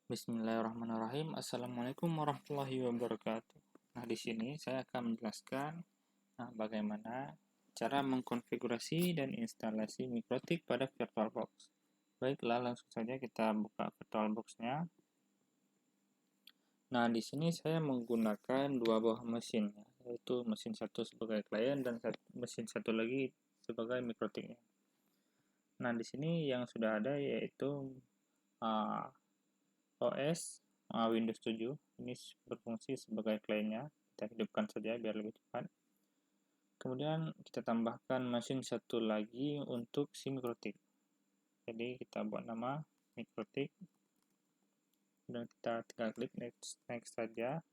Bismillahirrahmanirrahim. Assalamualaikum warahmatullahi wabarakatuh. Nah, di sini saya akan menjelaskan bagaimana cara mengkonfigurasi dan instalasi mikrotik pada VirtualBox. Baiklah, langsung saja kita buka VirtualBox-nya. Nah, di sini saya menggunakan dua buah mesin, yaitu mesin satu sebagai klien dan mesin satu lagi sebagai mikrotiknya. Nah, di sini yang sudah ada yaitu OS Windows 7 ini berfungsi sebagai kliennya. Kita hidupkan saja biar lebih cepat. Kemudian kita tambahkan mesin satu lagi untuk si mikrotik. Jadi kita buat nama mikrotik dan kita tinggal klik next saja.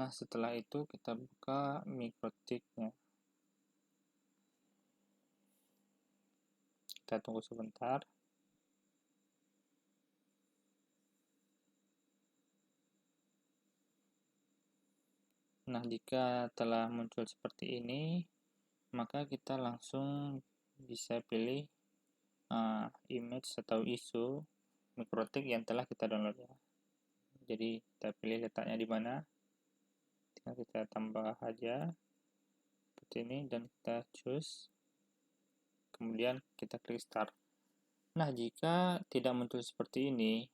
Nah, setelah itu kita buka mikrotiknya. Kita tunggu sebentar. Nah, jika telah muncul seperti ini, maka kita langsung bisa pilih image atau isu mikrotik yang telah kita download ya. Jadi kita pilih letaknya di mana, tinggal kita tambah aja seperti ini dan kita choose, kemudian kita klik start. Nah, jika tidak muncul seperti ini,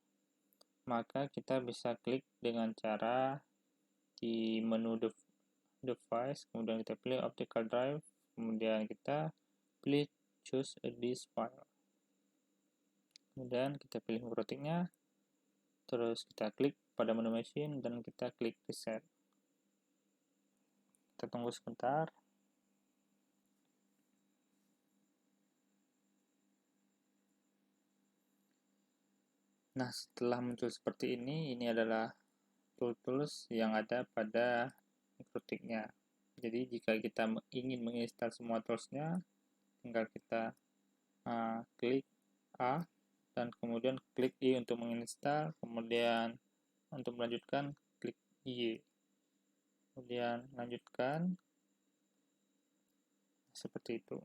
maka kita bisa klik dengan cara di menu device, kemudian kita pilih optical drive, kemudian kita pilih choose a disk file, kemudian kita pilih mikrotiknya, terus kita klik pada menu machine dan kita klik reset. Kita tunggu sebentar. Nah, setelah muncul seperti ini adalah tools yang ada pada mikrotiknya. Jadi jika kita ingin menginstal semua toolsnya, tinggal kita klik A dan kemudian klik I untuk menginstal, kemudian untuk melanjutkan klik Y, kemudian lanjutkan seperti itu.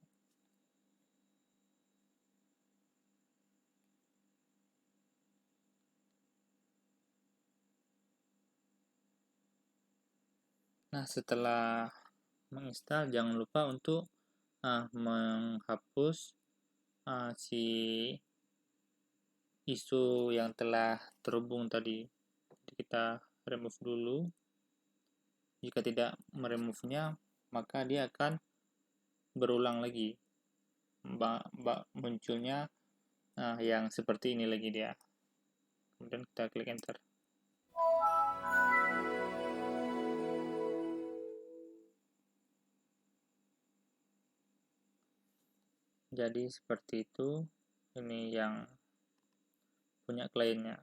Nah, setelah menginstal jangan lupa untuk menghapus si isu yang telah terhubung tadi. Jadi kita remove dulu. Jika tidak meremove-nya, maka dia akan berulang lagi munculnya yang seperti ini lagi dia. Kemudian kita klik enter. Jadi seperti itu. Ini yang punya kliennya.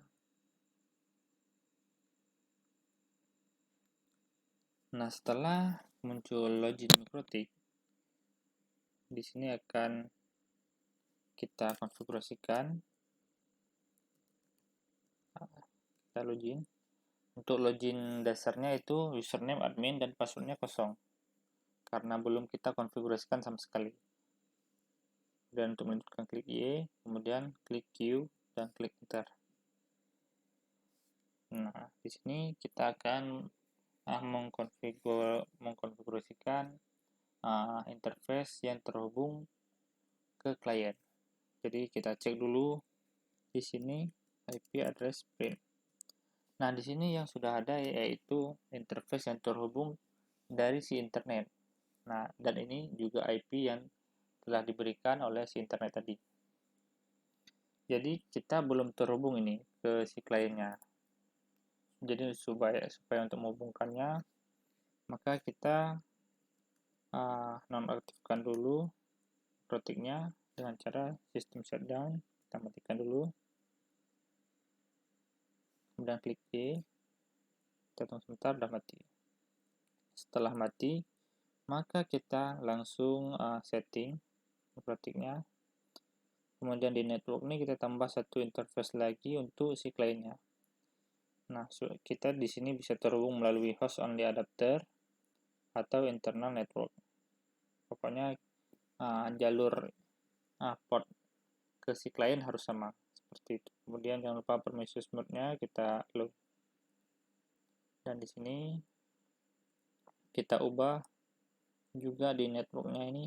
Nah, setelah muncul login mikrotik, di sini akan kita konfigurasikan. Kita login. Untuk login dasarnya itu username admin dan passwordnya kosong, karena belum kita konfigurasikan sama sekali. Dan untuk melanjutkan klik Y, kemudian klik Q dan klik enter. Nah, di sini kita akan mengkonfigurasikan interface yang terhubung ke klien. Jadi kita cek dulu di sini IP address print. Nah, di sini yang sudah ada yaitu interface yang terhubung dari si internet. Nah, dan ini juga IP yang telah diberikan oleh si internet tadi. Jadi kita belum terhubung ini ke si kliennya. Jadi supaya untuk menghubungkannya, maka kita nonaktifkan dulu mikrotiknya dengan cara system shutdown. Kita matikan dulu, kemudian klik Y, kita tunggu sebentar, udah mati. Setelah mati, maka kita langsung setting mikrotiknya. Kemudian di network ini kita tambah satu interface lagi untuk si kliennya. Nah, kita di sini bisa terhubung melalui host only adapter atau internal network. Pokoknya jalur port ke si klien harus sama seperti itu. Kemudian jangan lupa permissions mode-nya kita load. Dan di sini kita ubah juga di network-nya ini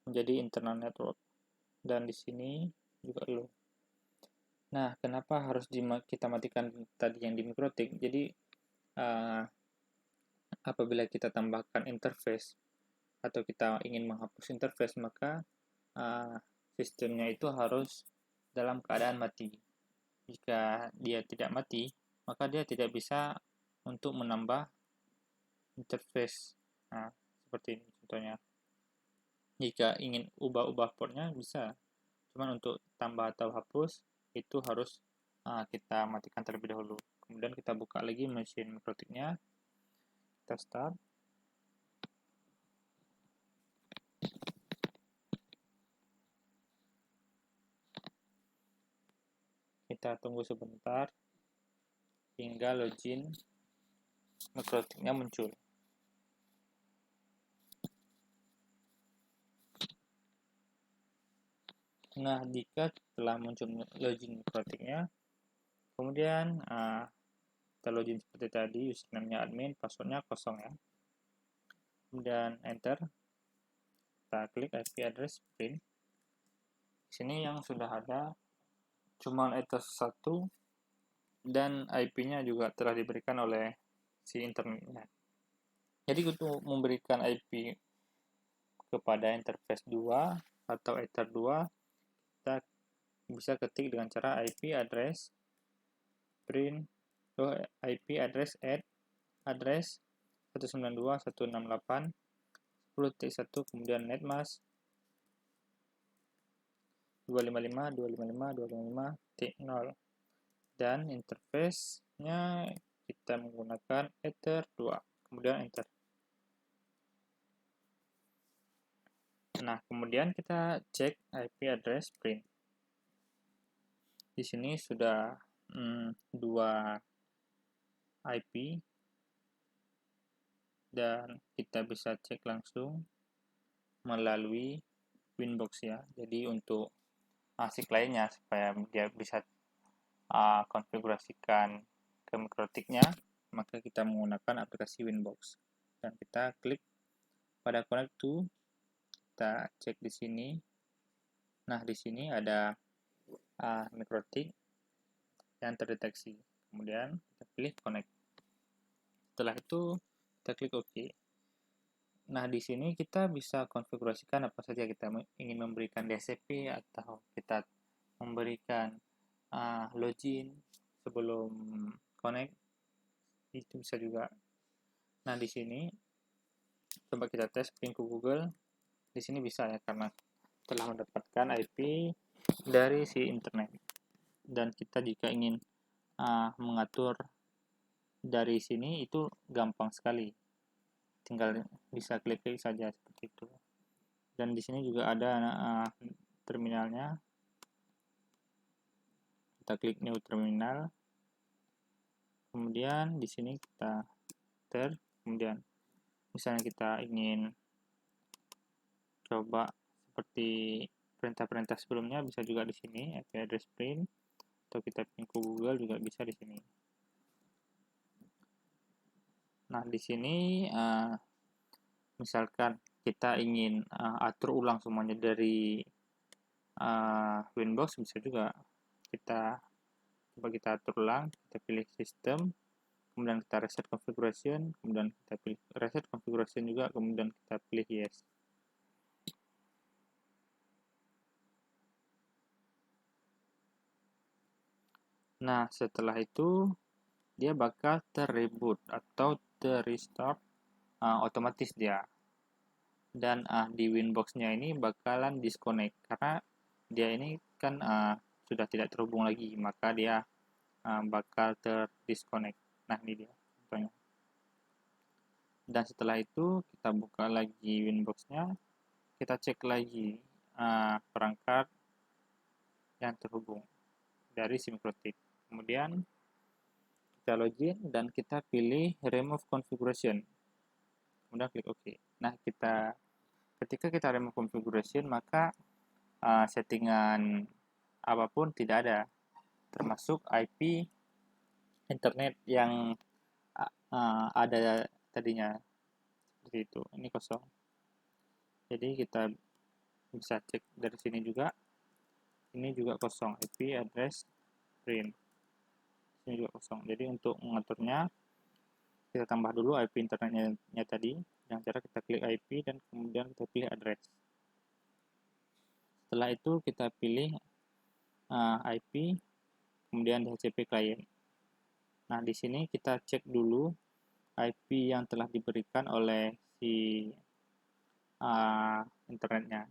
menjadi internal network. Dan di sini juga load. Nah, kenapa harus kita matikan tadi yang di MikroTik? Jadi apabila kita tambahkan interface atau kita ingin menghapus interface, maka sistemnya itu harus dalam keadaan mati. Jika dia tidak mati, maka dia tidak bisa untuk menambah interface. Nah, seperti ini contohnya. Jika ingin ubah-ubah portnya bisa, cuman untuk tambah atau hapus itu harus kita matikan terlebih dahulu. Kemudian kita buka lagi mesin MikroTiknya, kita start. Kita tunggu sebentar hingga login MikroTiknya muncul. Nah, jika telah muncul login MikroTiknya, kemudian kita login seperti tadi, username-nya admin, passwordnya kosong ya. Kemudian enter, kita klik IP address print. Di sini yang sudah ada cuma address 1 dan IP-nya juga telah diberikan oleh si internetnya. Jadi untuk memberikan IP kepada interface 2 atau ether 2, kita bisa ketik dengan cara IP address print IP address add address 192.168.10.1 kemudian netmask 255.255.255.0 dan interface-nya kita menggunakan ether 2, kemudian enter. Nah, kemudian kita cek IP address print. Di sini sudah 2 IP dan kita bisa cek langsung melalui Winbox ya. Jadi untuk si kliennya supaya dia bisa konfigurasikan ke MikroTiknya, maka kita menggunakan aplikasi Winbox dan kita klik pada connect to, kita cek di sini. Nah, di sini ada MikroTik yang terdeteksi. Kemudian kita pilih connect. Setelah itu kita klik OK. Nah, di sini kita bisa konfigurasikan apa saja kita ingin memberikan DHCP atau kita memberikan login sebelum connect, itu bisa juga. Nah, di sini coba kita tes ping ke Google. Di sini bisa ya karena telah mendapatkan IP dari si internet. Dan kita jika ingin mengatur dari sini itu gampang sekali. Tinggal bisa klik-klik saja seperti itu. Dan di sini juga ada terminalnya. Kita klik new terminal. Kemudian di sini kita enter. Kemudian misalnya kita ingin coba seperti perintah-perintah sebelumnya, bisa juga di sini IP address print, atau kita ping ke Google juga bisa di sini. Nah, di sini misalkan kita ingin atur ulang semuanya dari Winbox, bisa juga kita coba kita atur ulang, kita pilih sistem, kemudian kita reset configuration, kemudian kita pilih reset configuration juga, kemudian kita pilih yes. Nah, setelah itu dia bakal terreboot atau terrestart otomatis dia. Dan di Winbox-nya ini bakalan disconnect karena dia ini kan sudah tidak terhubung lagi, maka dia bakal terdisconnect. Nah, ini dia contohnya. Dan setelah itu kita buka lagi Winbox-nya, kita cek lagi perangkat yang terhubung dari si MikroTik. Kemudian kita login dan kita pilih remove configuration. Kemudian klik OK. Nah, ketika kita remove configuration, maka settingan apapun tidak ada, termasuk IP internet yang ada tadinya seperti itu. Ini kosong. Jadi kita bisa cek dari sini juga. Ini juga kosong, IP address print. Ini juga kosong. Jadi untuk mengaturnya kita tambah dulu IP internetnya tadi. Dengan cara kita klik IP dan kemudian kita pilih address. Setelah itu kita pilih IP, kemudian DHCP client. Nah, di sini kita cek dulu IP yang telah diberikan oleh si internetnya,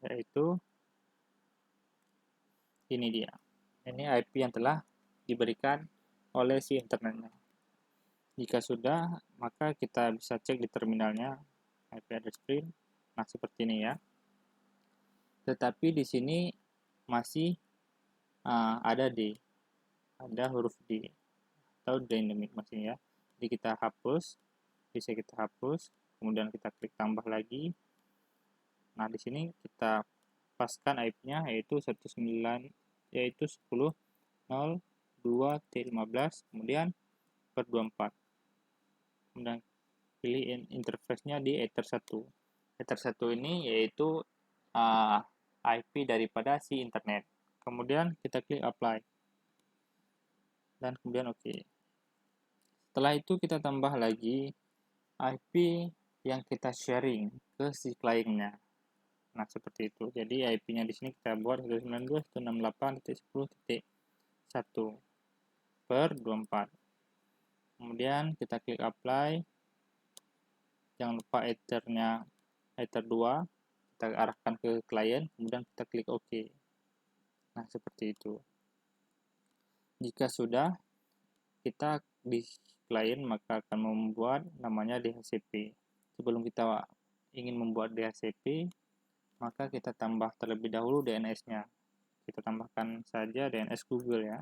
yaitu ini dia. Ini IP yang telah diberikan oleh si internetnya. Jika sudah, maka kita bisa cek di terminalnya IP address print. Nah, seperti ini ya. Tetapi di sini masih ada huruf D atau dynamic maksudnya ya. Jadi kita hapus, bisa kita hapus, kemudian kita klik tambah lagi. Nah, di sini kita paskan IP-nya yaitu 10.02T15, kemudian per 24. Kemudian pilih interface-nya di Ether 1. Ether 1 ini yaitu IP daripada si internet. Kemudian kita klik apply. Dan kemudian OK. Setelah itu kita tambah lagi IP yang kita sharing ke si kliennya. Nah, seperti itu. Jadi IP-nya di sini kita buat 192.168.10.1 per 24. Kemudian kita klik apply. Jangan lupa Ether-nya Ether 2. Kita arahkan ke klien, kemudian kita klik OK. Nah, seperti itu. Jika sudah, kita di klien maka akan membuat namanya DHCP. Sebelum kita ingin membuat DHCP, maka kita tambah terlebih dahulu DNS-nya. Kita tambahkan saja DNS Google ya,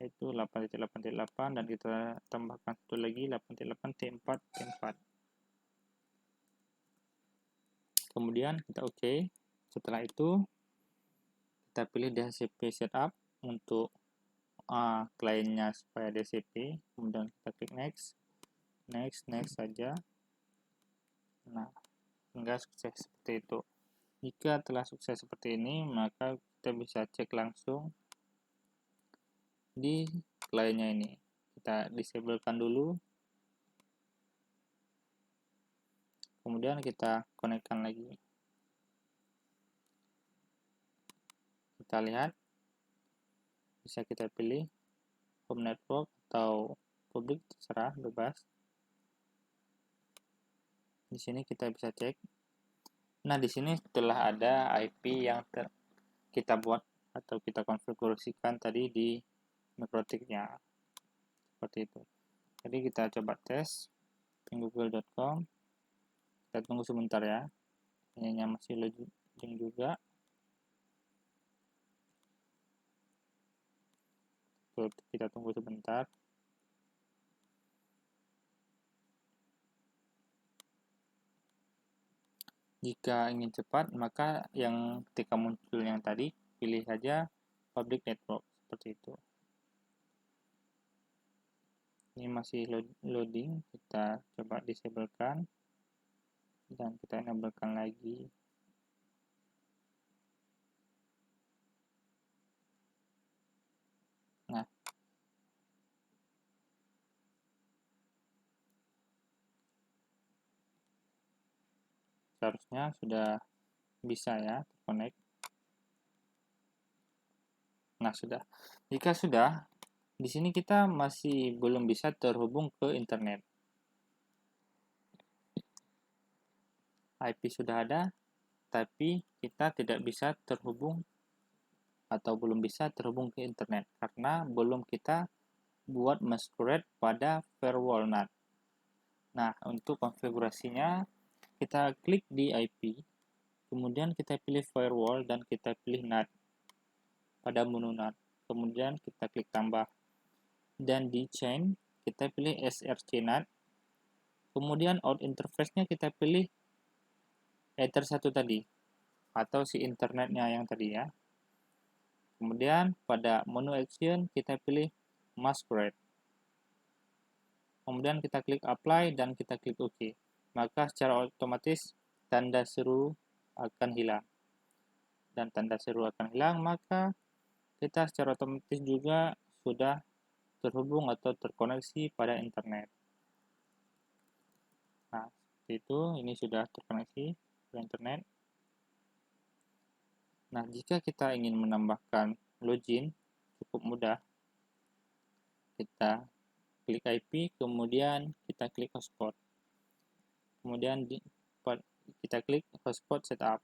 yaitu 8.8.8 dan kita tambahkan satu lagi 8.8T4T4. Kemudian kita OK. Setelah itu kita pilih DHCP setup untuk kliennya supaya DHCP. Kemudian kita klik next saja. Nah, hingga sukses seperti itu. Jika telah sukses seperti ini, maka kita bisa cek langsung di kliennya ini. Kita disablekan dulu. Kemudian kita konekkan lagi. Kita lihat, bisa kita pilih home network atau public, terserah, bebas. Di sini kita bisa cek. Nah, di sini telah ada IP yang kita buat atau kita konfigurasikan tadi di MikroTik-nya. Seperti itu. Jadi kita coba tes di google.com. Kita tunggu sebentar ya. Ini masih loading juga. Kita tunggu sebentar. Jika ingin cepat, maka yang ketika muncul yang tadi, pilih saja public network, seperti itu. Ini masih loading, kita coba disablekan, dan kita enablekan lagi. Nah, seharusnya sudah bisa ya connect. Nah, sudah. Jika sudah, di sini kita masih belum bisa terhubung ke internet. IP sudah ada, tapi kita tidak bisa terhubung atau belum bisa terhubung ke internet karena belum kita buat masquerade pada firewall NAT. Nah, untuk konfigurasinya kita klik di IP, kemudian kita pilih firewall dan kita pilih NAT pada menu NAT. Kemudian kita klik tambah dan di chain kita pilih SRC NAT. Kemudian out interface-nya kita pilih Ether 1 tadi. atau si internetnya yang tadi ya. Kemudian pada menu action kita pilih masquerade. Kemudian kita klik apply dan kita klik OK. Maka secara otomatis tanda seru akan hilang. Dan tanda seru akan hilang, maka kita secara otomatis juga sudah terhubung atau terkoneksi pada internet. Nah, seperti itu, ini sudah terkoneksi ke internet. Nah, jika kita ingin menambahkan login, cukup mudah. Kita klik IP, kemudian kita klik hotspot. Kemudian kita klik hotspot setup.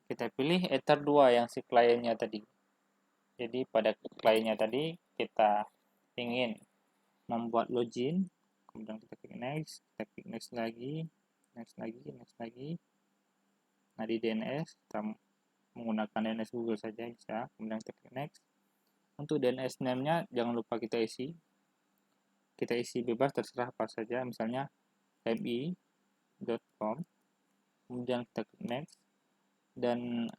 Kita pilih Ether 2 yang si kliennya tadi. Jadi pada kliennya tadi kita ingin membuat login, kemudian kita klik next lagi, next lagi. Nah di DNS kita menggunakan DNS Google saja bisa, kemudian kita klik next. Untuk DNS name-nya jangan lupa kita isi bebas terserah apa saja, misalnya mi.com, kemudian kita klik next. Dan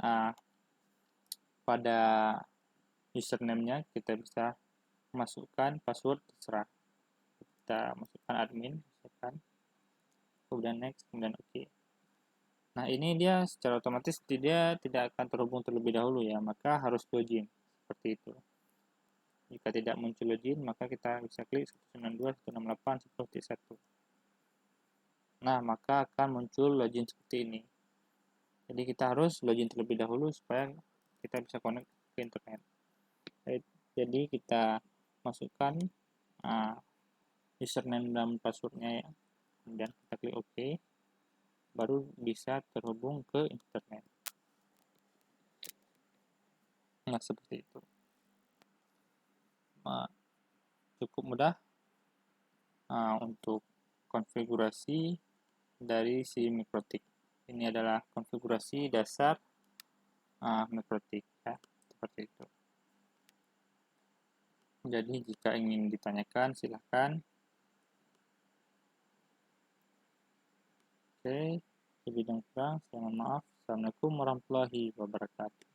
pada username-nya kita bisa masukkan password terserah, kita masukkan admin misalkan, kemudian next, kemudian OK. Nah ini dia secara otomatis dia tidak akan terhubung terlebih dahulu ya, maka harus login seperti itu. Jika tidak muncul login, maka kita bisa klik 192.168.10.1. Nah maka akan muncul login seperti ini. Jadi kita harus login terlebih dahulu supaya kita bisa connect ke internet. Jadi kita masukkan username dan passwordnya ya, kemudian kita klik OK, baru bisa terhubung ke internet. Nah seperti itu. Cukup mudah untuk konfigurasi dari si MikroTik. Ini adalah konfigurasi dasar MikroTik ya, seperti itu. Jadi jika ingin ditanyakan silahkan. Oke, lebih dan kurang saya mohon maaf. Assalamualaikum warahmatullahi wabarakatuh.